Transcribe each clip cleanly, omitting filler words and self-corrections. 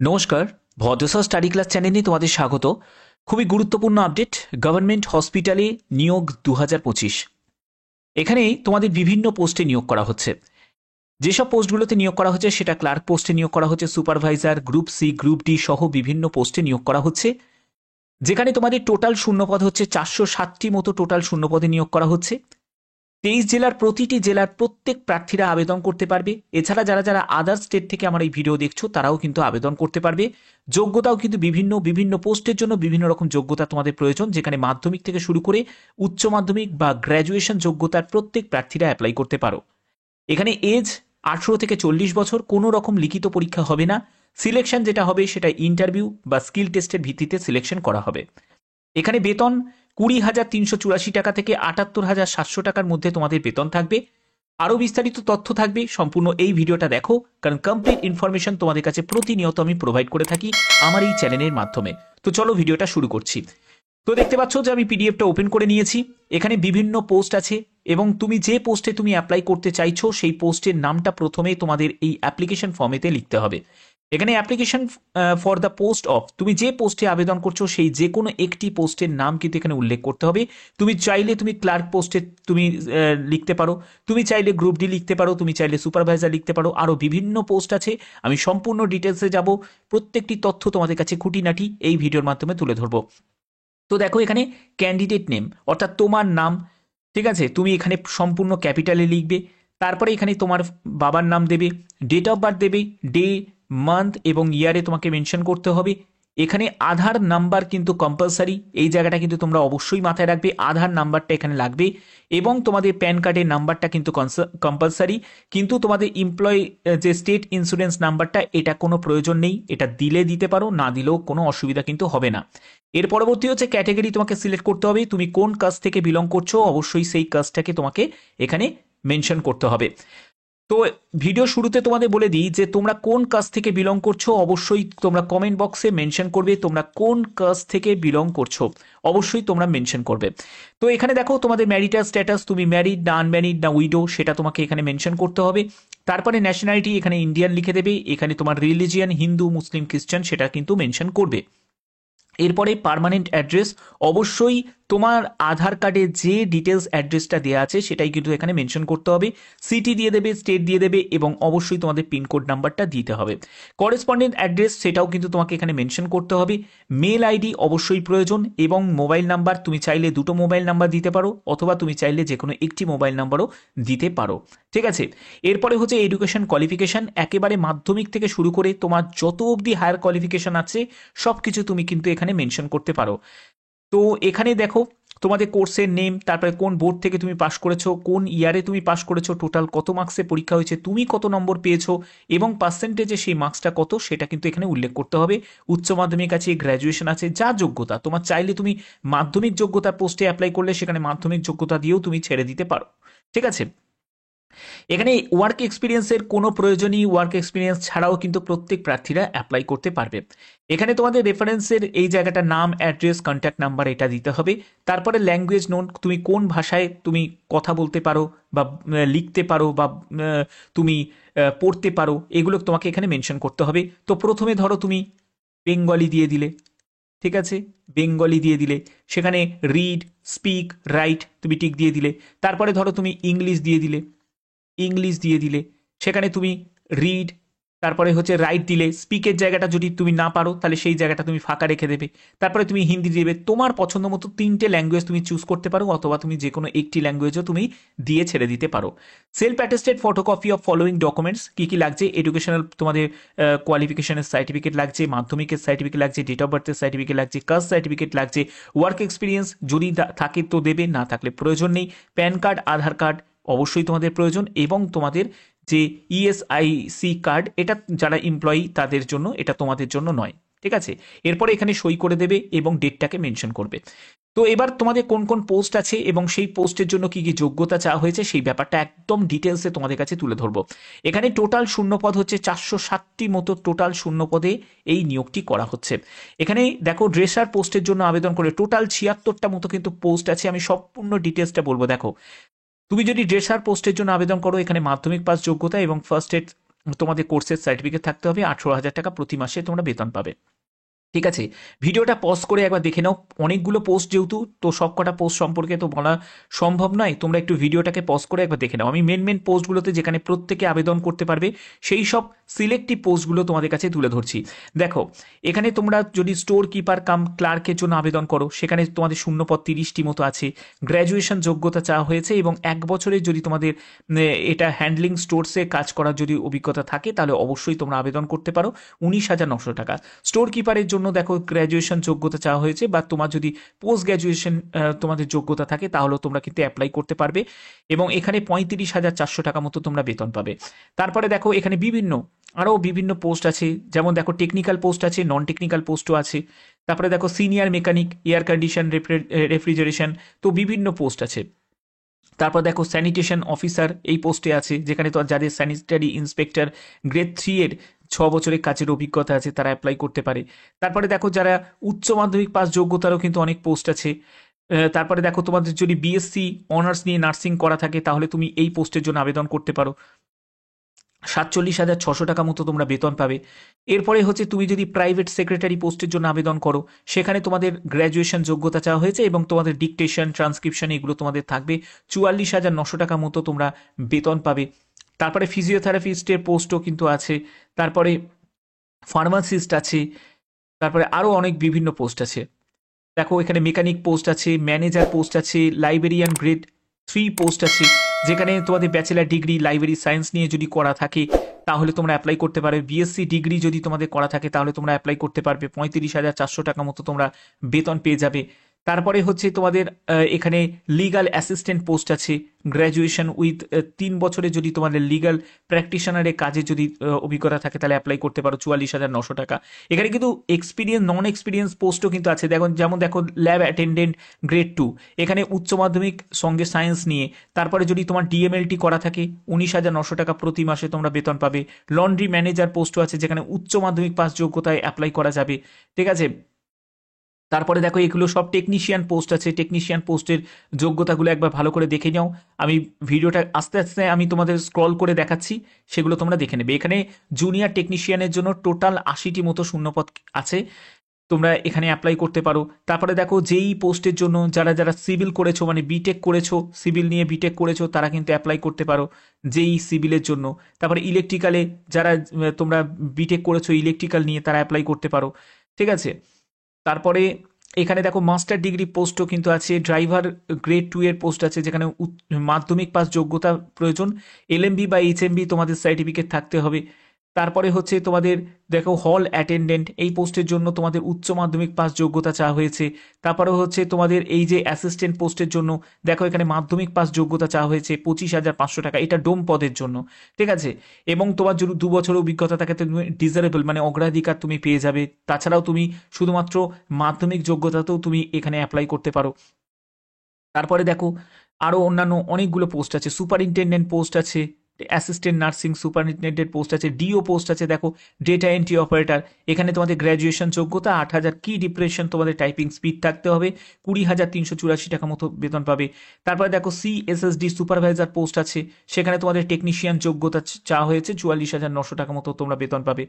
নমস্কার, ভদ্রসর study class চ্যানেলে তোমাদের স্বাগত। খুবই গুরুত্বপূর্ণ আপডেট, গভর্নমেন্ট হসপিটালে নিয়োগ 2025। এখানে তোমাদের বিভিন্ন পোস্টে নিয়োগ করা হচ্ছে। যেসব পোস্টগুলোতে নিয়োগ করা হচ্ছে সেটা ক্লার্ক পোস্টে নিয়োগ করা হচ্ছে, supervisor, group C, group D সহ বিভিন্ন পোস্টে নিয়োগ করা হচ্ছে। যেখানে তোমাদের টোটাল শূন্যপদ হচ্ছে 460টি মতো টোটাল শূন্যপদে নিয়োগ করা হচ্ছে। 23 জেলার প্রতিটি জেলার প্রত্যেক প্রার্থীরা আবেদন করতে পারবে। এছাড়া যারা যারা আদার স্টেট থেকে আমার এই ভিডিও দেখছো তারাও কিন্তু আবেদন করতে পারবে। যোগ্যতাও কিন্তু বিভিন্ন পোস্টের জন্য বিভিন্ন রকম যোগ্যতা তোমাদের প্রয়োজন, যেখানে মাধ্যমিক থেকে শুরু করে উচ্চ মাধ্যমিক বা গ্র্যাজুয়েশন যোগ্যতার প্রত্যেক প্রার্থীরা অ্যাপ্লাই করতে পারো। এখানে এজ 18 থেকে 40 বছর, কোনো রকম লিখিত পরীক্ষা হবে না। সিলেকশন যেটা হবে সেটা ইন্টারভিউ বা স্কিল টেস্টের ভিত্তিতে সিলেকশন করা হবে। এখানে বেতন 20,384 টাকা থেকে 78,700 টাকার মধ্যে তোমাদের বেতন থাকবে। আরও বিস্তারিত তথ্য থাকবে, সম্পূর্ণ এই ভিডিওটা দেখো, কারণ কমপ্লিট ইনফরমেশন তোমাদের কাছে প্রতিনিয়ত আমি প্রোভাইড করে থাকি আমার এই চ্যানেলের মাধ্যমে। তো চলো ভিডিওটা শুরু করছি। তো দেখতে পাচ্ছ যে আমি পিডিএফটা ওপেন করে নিয়েছি। এখানে বিভিন্ন পোস্ট আছে এবং তুমি যে পোস্টে তুমি অ্যাপ্লাই করতে চাইছো সেই পোস্টের নামটা প্রথমে তোমাদের এই অ্যাপ্লিকেশন ফর্মেতে লিখতে হবে। এখানে application for the post of, তুমি যে পোস্টে আবেদন করছো সেই যে কোনো একটি পোস্টের নাম কিন্তু এখানে উল্লেখ করতে হবে। তুমি চাইলে তুমি ক্লার্ক পোস্টে তুমি লিখতে পারো, তুমি চাইলে গ্রুপ ডি লিখতে পারো, তুমি চাইলে সুপারভাইজার লিখতে পারো, আরও বিভিন্ন পোস্ট আছে। আমি সম্পূর্ণ ডিটেলসে যাব, প্রত্যেকটি তথ্য তোমাদের কাছে খুঁটিনাটি এই ভিডিওর মাধ্যমে তুলে ধরবো। তো দেখো এখানে ক্যান্ডিডেট নেম অর্থাৎ তোমার নাম, ঠিক আছে, তুমি এখানে সম্পূর্ণ ক্যাপিটালে লিখবে। তারপরে এখানে তোমার বাবার নাম দেবে, ডেট অফ বার্থ দেবে, ডে, মান্থ এবং ইয়ারে তোমাকে মেনশন করতে হবে। এখানে আধার নাম্বার কিন্তু কম্পালসারি, এই জায়গাটা কিন্তু তোমরা অবশ্যই মাথায় রাখবে, আধার নাম্বারটা এখানে লাগবে। এবং তোমাদের প্যান কার্ডের নাম্বারটা কিন্তু কম্পালসারি। কিন্তু তোমাদের এমপ্লয় যে স্টেট ইন্স্যুরেন্স নাম্বারটা, এটা কোনো প্রয়োজন নেই, এটা দিলে দিতে পারো, না দিলেও কোনো অসুবিধা কিন্তু হবে না। এর পরবর্তী হচ্ছে ক্যাটাগরি, তোমাকে সিলেক্ট করতে হবে, তুমি কোন কাস্ট থেকে বিলং করছো, অবশ্যই সেই কাস্টটাকে তোমাকে এখানে মেনশন করতে হবে। তো ভিডিও শুরুতে তোমাদের বলে দিই যে তোমরা কোন কাস্ট থেকে বিলং করছো, অবশ্যই তোমরা কমেন্ট বক্সে মেনশন করবে তোমরা কোন কাস্ট থেকে বিলং করছো, অবশ্যই তোমরা মেনশন করবে। তো এখানে দেখো তোমাদের ম্যারিটাল স্ট্যাটাস, তুমি ম্যারিড না আনম্যারিড না উইডো, সেটা তোমাকে এখানে মেনশন করতে হবে। তারপরে ন্যাশনালিটি এখানে ইন্ডিয়ান লিখে দেবে। এখানে তোমার রিলিজিয়ান হিন্দু, মুসলিম, খ্রিস্টান সেটা কিন্তু মেনশন করবে। এরপরে পার্মানেন্ট অ্যাড্রেস, অবশ্যই তোমার আধার কার্ডে যে ডিটেলস অ্যাড্রেসটা দেওয়া আছে সেটাই কিন্তু এখানে মেনশন করতে হবে। সিটি দিয়ে দেবে, স্টেট দিয়ে দেবে এবং অবশ্যই তোমাদের পিনকোড নাম্বারটা দিতে হবে। করেসপন্ডেন্ট অ্যাড্রেস সেটাও কিন্তু তোমাকে এখানে মেনশন করতে হবে। মেল আইডি অবশ্যই প্রয়োজন এবং মোবাইল নাম্বার, তুমি চাইলে দুটো মোবাইল নাম্বার দিতে পারো অথবা তুমি চাইলে যে কোনো একটি মোবাইল নাম্বারও দিতে পারো, ঠিক আছে। এরপরে হচ্ছে এডুকেশন কোয়ালিফিকেশন, একেবারে মাধ্যমিক থেকে শুরু করে তোমার যত অবধি হায়ার কোয়ালিফিকেশন আছে সব কিছু তুমি কিন্তু এখানে মেনশন করতে পারো। তো এখানে দেখো তোমাদের কোর্সের নেম, তারপরে কোন বোর্ড থেকে তুমি পাশ করেছো, কোন ইয়ারে তুমি পাশ করেছো, টোটাল কত মার্কসে পরীক্ষা হয়েছে, তুমি কত নম্বর পেয়েছো এবং পার্সেন্টেজে সেই মার্কসটা কত সেটা কিন্তু এখানে উল্লেখ করতে হবে। উচ্চ মাধ্যমিক আছে, গ্র্যাজুয়েশন আছে, যা যোগ্যতা তোমার, চাইলে তুমি মাধ্যমিক যোগ্যতা পোস্টে অ্যাপ্লাই করলে সেখানে মাধ্যমিক যোগ্যতা দিয়েও তুমি ছেড়ে দিতে পারো, ঠিক আছে। এখানে ওয়ার্ক এক্সপিরিয়েন্সের কোনো প্রয়োজনই, ওয়ার্ক এক্সপিরিয়েন্স ছাড়াও কিন্তু প্রত্যেক প্রার্থীরা অ্যাপ্লাই করতে পারবে। এখানে তোমাদের রেফারেন্সের এই জায়গাটা নাম, অ্যাড্রেস, কন্ট্যাক্ট নাম্বার এটা দিতে হবে। তারপরে ল্যাঙ্গুয়েজ নোন, তুমি কোন ভাষায় তুমি কথা বলতে পারো বা লিখতে পারো বা তুমি পড়তে পারো, এগুলো তোমাকে এখানে মেনশন করতে হবে। তো প্রথমে ধরো তুমি বেঙ্গলি দিয়ে দিলে, ঠিক আছে, বেঙ্গলি দিয়ে দিলে, সেখানে রিড, স্পিক, রাইট তুমি টিক দিয়ে দিলে। তারপরে ধরো তুমি ইংলিশ দিয়ে দিলে, ইংলিশ দিয়ে দিলে, সেখানে তুমি রিড, তারপরে হচ্ছে রাইট দিলে। স্পিকের জায়গাটা যদি তুমি না পারো তাহলে সেই জায়গাটা তুমি ফাঁকা রেখে দেবে। তারপরে তুমি হিন্দি দেবে, তোমার পছন্দ মতো 3টে ল্যাঙ্গুয়েজ তুমি চুজ করতে পারো অথবা তুমি যে কোনো একটি ল্যাঙ্গুয়েজও তুমি দিয়ে ছেড়ে দিতে পারো। Self attested photocopy of following documents, কী কী লাগছে, এডুকেশনাল তোমাদের কোয়ালিফিকেশনের সার্টিফিকেট লাগছে, মাধ্যমিকের সার্টিফিকেট লাগছে, ডেট অফ বার্থের সার্টিফিকেট লাগছে, কাস্ট সার্টিফিকেট লাগছে, ওয়ার্ক এক্সপিরিয়েন্স যদি থাকে তো দেবে, না থাকলে প্রয়োজন নেই। প্যান কার্ড, আধার কার্ড অবশ্যই তোমাদের প্রয়োজন এবং তোমাদের যে ইএসআইসি কার্ড, এটা যারা এমপ্লয়ি তাদের জন্য, এটা তোমাদের জন্য নয়, ঠিক আছে। এরপরে এখানে সই করে দেবে এবং ডেটটাকে মেনশন করবে। তো এবার তোমাদের কোন কোন পোস্ট আছে এবং সেই পোস্টের জন্য কি কি যোগ্যতা চাওয়া হয়েছে সেই ব্যাপারটা একদম ডিটেলসে তোমাদের কাছে তুলে ধরবো। এখানে টোটাল শূন্যপদ হচ্ছে 460টি মতো টোটাল শূন্যপদে এই নিয়োগটি করা হচ্ছে। এখানে দেখো ড্রেসার পোস্টের জন্য আবেদন করে টোটাল 76টা মতো কিন্তু পোস্ট আছে, আমি সম্পূর্ণ ডিটেলসটা বলবো। দেখো তুমি যদি ড্রেসার পোস্টের জন্য আবেদন করো, এখানে মাধ্যমিক পাস যোগ্যতা এবং ফার্স্ট এড তোমাদের কোর্সের সার্টিফিকেট থাকতে হবে, 18,000 টাকা প্রতি মাসে তোমরা বেতন পাবে। ঠিক আছে, ভিডিওটা পজ করে একবার দেখে নাও। অনেকগুলো পোস্ট যেহেতু, তো সব কটা পোস্ট সম্পর্কে তো বলা সম্ভব নয়, তোমরা একটু ভিডিওটাকে পজ করে একবার দেখে নাও। আমি মেন পোস্টগুলোতে যেখানে প্রত্যেকে আবেদন করতে পারবে সেই সব সিলেক্টিভ পোস্টগুলো তোমাদের কাছে তুলে ধরছি। দেখো, এখানে তোমরা যদি স্টোর কিপার কাম ক্লার্কের জন্য আবেদন করো, সেখানে তোমাদের শূন্যপদ 30টি মতো আছে। গ্র্যাজুয়েশন যোগ্যতা চাওয়া হয়েছে এবং 1 বছরের যদি তোমাদের এটা হ্যান্ডলিং স্টোরসে কাজ করার যদি অভিজ্ঞতা থাকে তাহলে অবশ্যই তোমরা আবেদন করতে পারো। 19,900 টাকা। স্টোর কিপারের জন্য দেখো গ্র্যাজুয়েশন যোগ্যতা চাওয়া হয়েছে, বা তোমার যদি পোস্ট গ্র্যাজুয়েশন তোমাদের যোগ্যতা থাকে তাহলেও তোমরা কিন্তু অ্যাপ্লাই করতে পারবে, এবং এখানে 35,400 টাকা মতো তোমরা বেতন পাবে। তারপরে দেখো এখানে আরও বিভিন্ন পোস্ট আছে, যেমন দেখো টেকনিক্যাল পোস্ট আছে, নন টেকনিক্যাল পোস্টও আছে। তারপরে দেখো senior mechanic, air condition, refrigeration, তো বিভিন্ন পোস্ট আছে। তারপর দেখো স্যানিটেশন অফিসার এই পোস্টে আছে, যেখানে তো যাদের স্যানিটারি ইন্সপেক্টর গ্রেড 3 এর 6 বছরের কাজের অভিজ্ঞতা আছে তারা অ্যাপ্লাই করতে পারে। তারপরে দেখো যারা উচ্চ মাধ্যমিক পাস যোগ্যতারও কিন্তু অনেক পোস্ট আছে। তারপরে দেখো তোমাদের যদি বিএসসি অনার্স নিয়ে নার্সিং করা থাকে তাহলে তুমি এই পোস্টের জন্য আবেদন করতে পারো। 47,600 টাকা মতো তোমরা বেতন পাবে। এরপরে হচ্ছে তুমি যদি প্রাইভেট সেক্রেটারি পোস্টের জন্য আবেদন করো, সেখানে তোমাদের গ্র্যাজুয়েশন যোগ্যতা চাওয়া হয়েছে এবং তোমাদের ডিকটেশন, ট্রান্সক্রিপশন এগুলো তোমাদের থাকবে। 44,900 টাকা মতো তোমরা বেতন পাবে। তারপরে ফিজিওথেরাপিস্টের পোস্টও কিন্তু আছে। তারপরে ফার্মাসিস্ট আছে। তারপরে আরও অনেক বিভিন্ন পোস্ট আছে। দেখো এখানে মেকানিক পোস্ট আছে, ম্যানেজার পোস্ট আছে, লাইব্রেরিয়ান গ্রেড 3 পোস্ট আছে, যেখানে তোমাদের ব্যাচেলার ডিগ্রি লাইব্রেরি সায়েন্স নিয়ে যদি করা থাকে তাহলে তোমরা অ্যাপ্লাই করতে পারবে। বিএসসি ডিগ্রি যদি তোমাদের করা থাকে তাহলে তোমরা অ্যাপ্লাই করতে পারবে। 35,400 টাকা মতো তোমরা বেতন পেয়ে যাবে। তারপরে হচ্ছে তোমাদের এখানে লিগাল অ্যাসিস্ট্যান্ট পোস্ট আছে, গ্র্যাজুয়েশন উইথ 3 বছরে যদি তোমাদের লিগাল প্র্যাকটিশনারের কাজে যদি অভিজ্ঞতা থাকে তাহলে অ্যাপ্লাই করতে পারো। 44,900 টাকা। এখানে কিন্তু এক্সপিরিয়েন্স, নন এক্সপিরিয়েন্স পোস্টও কিন্তু আছে। যেমন দেখো ল্যাব অ্যাটেন্ডেন্ট গ্রেড 2, এখানে উচ্চ মাধ্যমিক সঙ্গে সায়েন্স নিয়ে, তারপরে যদি তোমার ডিএমএলটি করা থাকে 19,900 টাকা প্রতি মাসে তোমরা বেতন পাবে। লন্ড্রি ম্যানেজার পোস্টও আছে, যেখানে উচ্চ মাধ্যমিক পাস যোগ্যতায় অ্যাপ্লাই করা যাবে। ঠিক আছে, তারপরে দেখো এগুলো সব টেকনিশিয়ান পোস্ট আছে। টেকনিশিয়ান পোস্টের যোগ্যতাগুলো একবার ভালো করে দেখে নাও। আমি ভিডিওটা আস্তে আস্তে আমি তোমাদের স্ক্রল করে দেখাচ্ছি, সেগুলো তোমরা দেখে নেবে। এখানে জুনিয়র টেকনিশিয়ানের জন্য টোটাল 80টি মতো শূন্যপদ আছে, তোমরা এখানে অ্যাপ্লাই করতে পারো। তারপরে দেখো যেই পোস্টের জন্য যারা সিভিল করেছো, মানে বিটেক করেছো, সিভিল নিয়ে বিটেক করেছো, তারা কিন্তু অ্যাপ্লাই করতে পারো যেই সিভিলের জন্য। তারপরে ইলেকট্রিক্যালে যারা তোমরা বিটেক করেছো ইলেকট্রিক্যাল নিয়ে, তারা অ্যাপ্লাই করতে পারো। ঠিক আছে, তারপরে এখানে দেখো মাস্টার ডিগ্রি পোস্টও কিন্তু আছে। ড্রাইভার গ্রেড 2 এর পোস্ট আছে, যেখানে মাধ্যমিক পাস যোগ্যতা প্রয়োজন। এলএমবি বা এইচএমবি তোমাদের সার্টিফিকেট থাকতে হবে। তারপরে হচ্ছে তোমাদের দেখো হল অ্যাটেন্ডেন্ট এই পোস্টের জন্য তোমাদের উচ্চ মাধ্যমিক পাস যোগ্যতা চাওয়া হয়েছে। তারপরে হচ্ছে তোমাদের এই যে অ্যাসিস্ট্যান্ট পোস্টের জন্য দেখো এখানে মাধ্যমিক পাস যোগ্যতা চাওয়া হয়েছে 25,500 টাকা, এটা ডোম পদের জন্য। ঠিক আছে, এবং তোমার যদি 2 বছর অভিজ্ঞতা থাকে তুমি ডিজারেবল মানে অগ্রাধিকার তুমি পেয়ে যাবে। তাছাড়াও তুমি শুধুমাত্র মাধ্যমিক যোগ্যতাতেও তুমি এখানে অ্যাপ্লাই করতে পারো। তারপরে দেখো আরও অন্যান্য অনেকগুলো পোস্ট আছে। সুপারিনটেন্ডেন্ট পোস্ট আছে, অ্যাসিস্ট্যান্ট নার্সিং সুপারিনটেন্ডেন্ট পোস্ট আছে, ডিও পোস্ট আছে। দেখো ডেটা এন্ট্রি অপারেটর, এখানে তোমাদের গ্র্যাজুয়েশন যোগ্যতা, 8,000 কি ডিপ্রেশন তোমাদের টাইপিং স্পিড থাকতে হবে, 20,384 টাকা মতো বেতন পাবে। তারপরে দেখো সিএসএসডি সুপারভাইজার পোস্ট আছে, সেখানে তোমাদের টেকনিশিয়ান যোগ্যতা চাওয়া হয়েছে, 44,900 টাকা মতো তোমরা বেতন পাবে।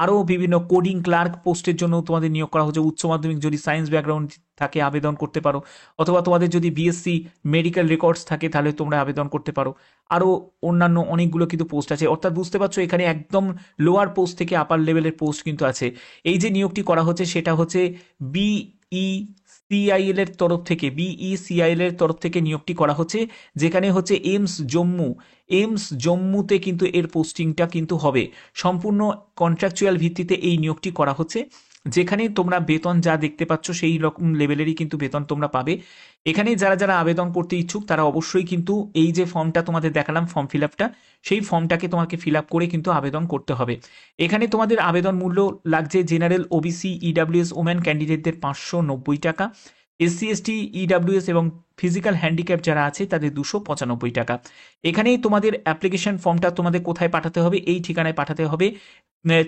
আরও বিভিন্ন কোডিং ক্লার্ক পোস্টের জন্য তোমাদের নিয়োগ করা হচ্ছে। উচ্চ মাধ্যমিক যদি সায়েন্স ব্যাকগ্রাউন্ড থাকে আবেদন করতে পারো, অথবা তোমাদের যদি বিএসসি মেডিকেল রেকর্ডস থাকে তাহলে তোমরা আবেদন করতে পারো। আরও অন্যান্য অনেকগুলো কিন্তু পোস্ট আছে, অর্থাৎ বুঝতে পারছো এখানে একদম লোয়ার পোস্ট থেকে আপার লেভেলের পোস্ট কিন্তু আছে। এই যে নিয়োগটি করা হচ্ছে সেটা হচ্ছে বিইসিআইএল এর তরফ থেকে নিয়োগটি করা হচ্ছে, যেখানে হচ্ছে এইমস জম্মুতে কিন্তু এর পোস্টিংটা কিন্তু হবে। সম্পূর্ণ কন্ট্রাকচুয়াল ভিত্তিতে এই নিয়োগটি করা হচ্ছে, যেখানে তোমরা বেতন যা দেখতে পাচ্ছ সেই রকম লেভেলেরই কিন্তু বেতন তোমরা পাবে। এখানে যারা আবেদন করতে ইচ্ছুক তারা অবশ্যই কিন্তু এই যে ফর্মটা তোমাদের দেখালাম, ফর্ম ফিল আপটা, সেই ফর্মটাকে তোমাকে ফিল আপ করে কিন্তু আবেদন করতে হবে। এখানে তোমাদের আবেদন মূল্য লাগছে জেনারেল, ওবিসি, ইডাব্লিউএস, ওমেন ক্যান্ডিডেটদের 590 টাকা, SC ST EWS এবং ফিজিক্যাল হ্যান্ডিক্যাপ যারা আছে তাদের 295 টাকা। এখানেই তোমাদের অ্যাপ্লিকেশন ফর্মটা তোমাদের কোথায় পাঠাতে হবে, এই ঠিকানায় পাঠাতে হবে।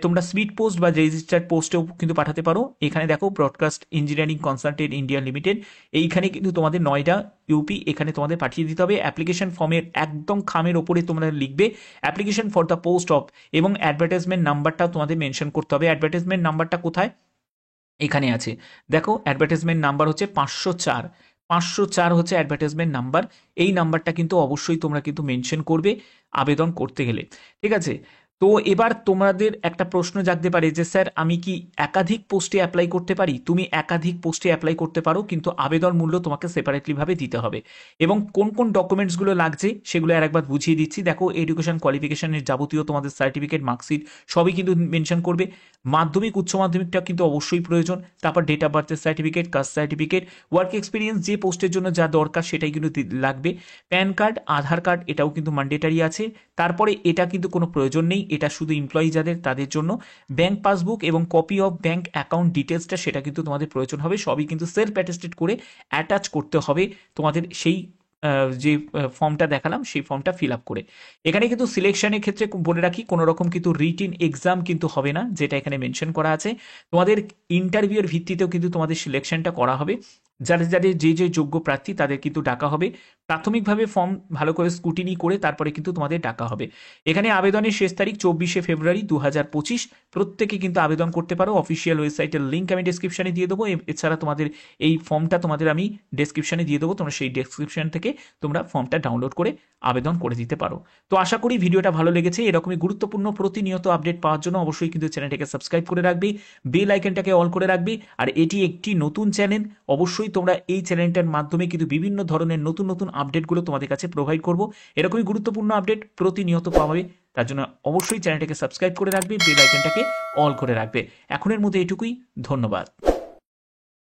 তোমরা স্পিড পোস্ট বা রেজিস্টার্ড পোস্টেও কিন্তু পাঠাতে পারো। এখানে দেখো broadcast engineering consultant India limited, এইখানে কিন্তু তোমাদের নয়ডা ইউপি, এখানে তোমাদের পাঠিয়ে দিতে হবে। অ্যাপ্লিকেশন ফর্মের একদম খামের ওপরে তোমরা লিখবে application for the post of, এবং অ্যাডভার্টাইজমেন্ট নাম্বারটাও তোমাদের মেনশন করতে হবে। অ্যাডভার্টাইজমেন্ট নাম্বারটা কোথায়, এখানে আছে দেখো। অ্যাডভার্টাইজমেন্ট নাম্বার হচ্ছে 504, 504 হচ্ছে অ্যাডভার্টাইজমেন্ট নাম্বার। এই নাম্বারটা কিন্তু অবশ্যই তোমরা কিন্তু মেনশন করবে আবেদন করতে গেলে, ঠিক আছে। তো এবার তোমাদের একটা প্রশ্ন জাগতে পারে যে স্যার আমি কি একাধিক পোস্টে অ্যাপ্লাই করতে পারি? তুমি একাধিক পোস্টে অ্যাপ্লাই করতে পারো, কিন্তু আবেদন মূল্য তোমাকে সেপারেটলি ভাবে দিতে হবে। এবং কোন কোন ডকুমেন্টসগুলো লাগছে সেগুলো আর একবার বুঝিয়ে দিচ্ছি। দেখো এডুকেশন কোয়ালিফিকেশনের যাবতীয় তোমাদের সার্টিফিকেট, মার্কশিট সবই কিন্তু মেনশন করবে। মাধ্যমিক উচ্চ মাধ্যমিকটা কিন্তু অবশ্যই প্রয়োজন। তারপর ডেট অফ বার্থের certificate, caste certificate, work experience যে পোস্টের জন্য যা দরকার সেটাই কিন্তু লাগবে। প্যান কার্ড, আধার কার্ড এটাও কিন্তু ম্যান্ডেটারি আছে। তারপরে এটা কিন্তু কোনো প্রয়োজন নেই, এটা শুধু এমপ্লয়ি যাদের তাদের জন্য। ব্যাংক পাসবুক এবং কপি অফ ব্যাংক অ্যাকাউন্ট ডিটেলসটা সেটা কিন্তু তোমাদের প্রয়োজন হবে। সবই কিন্তু সেলফ অ্যাটেস্টেড করে অ্যাটাচ করতে হবে তোমাদের সেই যে ফর্মটা দেখালাম সেই ফর্মটা ফিল আপ করে। এখানে কিন্তু সিলেকশনের ক্ষেত্রে বলে রাখি কোনো রকম কিন্তু রিটিন এক্সাম কিন্তু হবে না, যেটা এখানে মেনশন করা আছে। তোমাদের ইন্টারভিউয়ের ভিত্তিতেও কিন্তু তোমাদের সিলেকশনটা করা হবে। যাদের যাদের যে যোগ্য প্রার্থী তাদের কিন্তু ডাকা হবে। প্রাথমিকভাবে ফর্ম ভালো করে স্কুটিনি করে তারপরে কিন্তু তোমাদের ডাকা হবে। এখানে আবেদনের শেষ তারিখ 24শে ফেব্রুয়ারি 2025। প্রত্যেকে কিন্তু আবেদন করতে পারো। অফিসিয়াল ওয়েবসাইটের লিঙ্ক আমি ডেসক্রিপশনে দিয়ে দেবো। এছাড়া তোমাদের এই ফর্মটা তোমাদের আমি ডেসক্রিপশনে দিয়ে দেবো, তোমরা সেই ডেসক্রিপশন থেকে তোমরা ফর্মটা ডাউনলোড করে আবেদন করে দিতে পারো। তো আশা করি ভিডিওটা ভালো লেগেছে। এরকমই গুরুত্বপূর্ণ প্রতিনিয়ত আপডেট পাওয়ার জন্য অবশ্যই কিন্তু চ্যানেলটাকে সাবস্ক্রাইব করে রাখবে, বেল আইকনটাকে অল করে রাখবে। আর এটি একটি নতুন চ্যানেল, অবশ্যই তোমরা এই চ্যানেলটার মাধ্যমে কিন্তু বিভিন্ন ধরনের নতুন নতুন আপডেটগুলো তোমাদের কাছে প্রোভাইড করব। এরকমই গুরুত্বপূর্ণ আপডেট প্রতিনিয়ত পাবে, তার জন্য অবশ্যই চ্যানেলটাকে সাবস্ক্রাইব করে রাখবে, বেল আইকনটাকে অল করে রাখবে। এখনের মধ্যে এটুকুই, ধন্যবাদ।